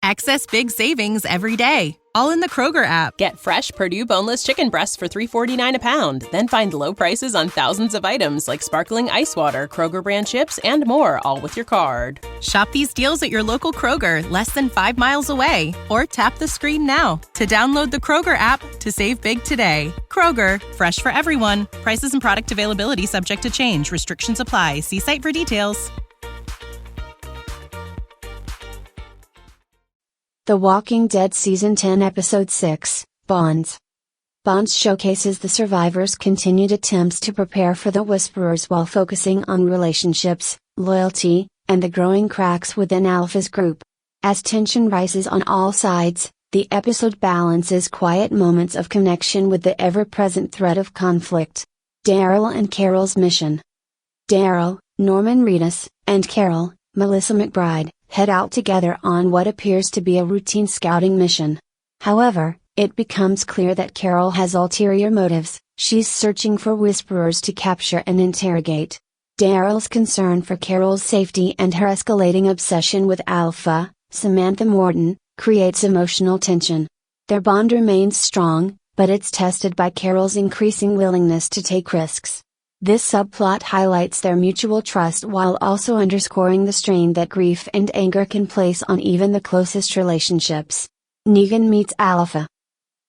Access big savings every day, all in the Kroger app. Get fresh Purdue boneless chicken breasts for $3.49 a pound. Then find low prices on thousands of items like sparkling ice water, Kroger brand chips, and more, all with your card. Shop these deals at your local Kroger, less than 5 miles away. Or tap the screen now to download the Kroger app to save big today. Kroger, fresh for everyone. Prices and product availability subject to change. Restrictions apply. See site for details. The Walking Dead Season 10 Episode 6, Bonds. Bonds showcases the survivors' continued attempts to prepare for the Whisperers while focusing on relationships, loyalty, and the growing cracks within Alpha's group. As tension rises on all sides, the episode balances quiet moments of connection with the ever-present threat of conflict. Daryl and Carol's mission. Daryl, Norman Reedus, and Carol, Melissa McBride, head out together on what appears to be a routine scouting mission. However, it becomes clear that Carol has ulterior motives. She's searching for Whisperers to capture and interrogate. Daryl's concern for Carol's safety and her escalating obsession with Alpha, Samantha Morton, creates emotional tension. Their bond remains strong, but it's tested by Carol's increasing willingness to take risks. This subplot highlights their mutual trust while also underscoring the strain that grief and anger can place on even the closest relationships. Negan Meets Alpha.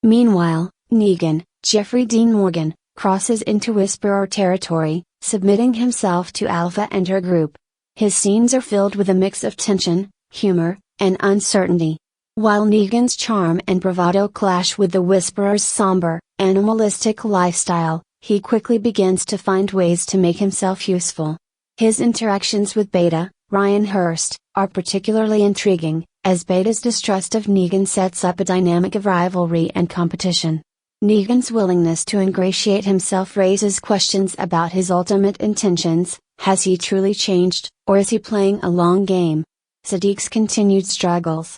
Meanwhile, Negan, Jeffrey Dean Morgan, crosses into Whisperer territory, submitting himself to Alpha and her group. His scenes are filled with a mix of tension, humor, and uncertainty. While Negan's charm and bravado clash with the Whisperer's somber, animalistic lifestyle, he quickly begins to find ways to make himself useful. His interactions with Beta, Ryan Hurst, are particularly intriguing, as Beta's distrust of Negan sets up a dynamic of rivalry and competition. Negan's willingness to ingratiate himself raises questions about his ultimate intentions. Has he truly changed, or is he playing a long game? Siddiq's continued struggles.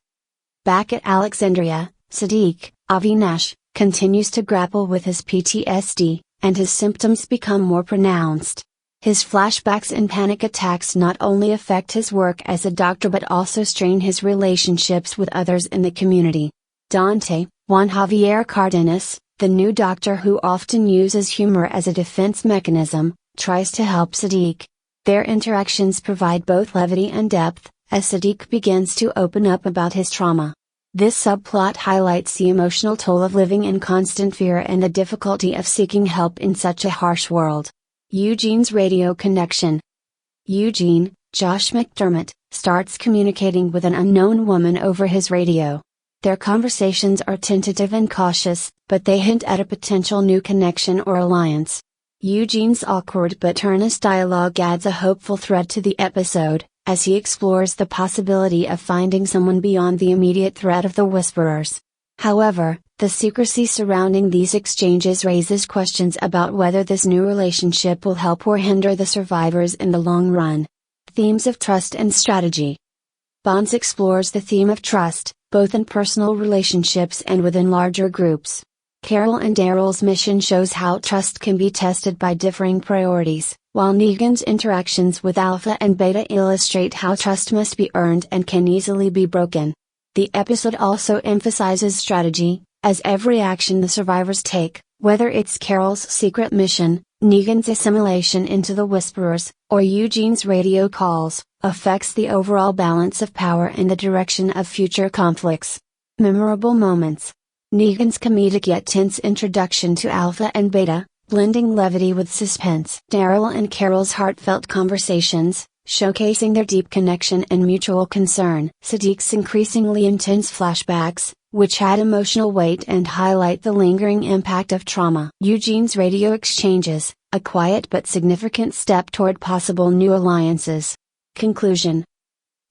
Back at Alexandria, Siddiq, Avinash, continues to grapple with his PTSD, and his symptoms become more pronounced. His flashbacks and panic attacks not only affect his work as a doctor but also strain his relationships with others in the community. Dante, Juan Javier Cardenas, the new doctor who often uses humor as a defense mechanism, tries to help Siddiq. Their interactions provide both levity and depth, as Siddiq begins to open up about his trauma. This subplot highlights the emotional toll of living in constant fear and the difficulty of seeking help in such a harsh world. Eugene's radio connection. Eugene, Josh McDermott, starts communicating with an unknown woman over his radio. Their conversations are tentative and cautious, but they hint at a potential new connection or alliance. Eugene's awkward but earnest dialogue adds a hopeful thread to the episode, as he explores the possibility of finding someone beyond the immediate threat of the Whisperers. However, the secrecy surrounding these exchanges raises questions about whether this new relationship will help or hinder the survivors in the long run. Themes of trust and strategy. Bonds explores the theme of trust, both in personal relationships and within larger groups. Carol and Daryl's mission shows how trust can be tested by differing priorities, while Negan's interactions with Alpha and Beta illustrate how trust must be earned and can easily be broken. The episode also emphasizes strategy, as every action the survivors take, whether it's Carol's secret mission, Negan's assimilation into the Whisperers, or Eugene's radio calls, affects the overall balance of power and the direction of future conflicts. Memorable moments. Negan's comedic yet tense introduction to Alpha and Beta, blending levity with suspense. Daryl and Carol's heartfelt conversations, showcasing their deep connection and mutual concern. Siddiq's increasingly intense flashbacks, which add emotional weight and highlight the lingering impact of trauma. Eugene's radio exchanges, a quiet but significant step toward possible new alliances. Conclusion.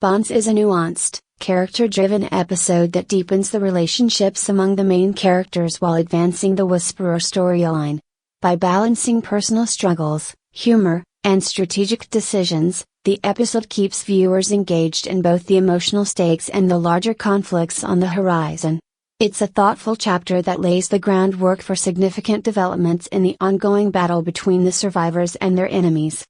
Bonds is a nuanced, character-driven episode that deepens the relationships among the main characters while advancing the Whisperer storyline. By balancing personal struggles, humor, and strategic decisions, the episode keeps viewers engaged in both the emotional stakes and the larger conflicts on the horizon. It's a thoughtful chapter that lays the groundwork for significant developments in the ongoing battle between the survivors and their enemies.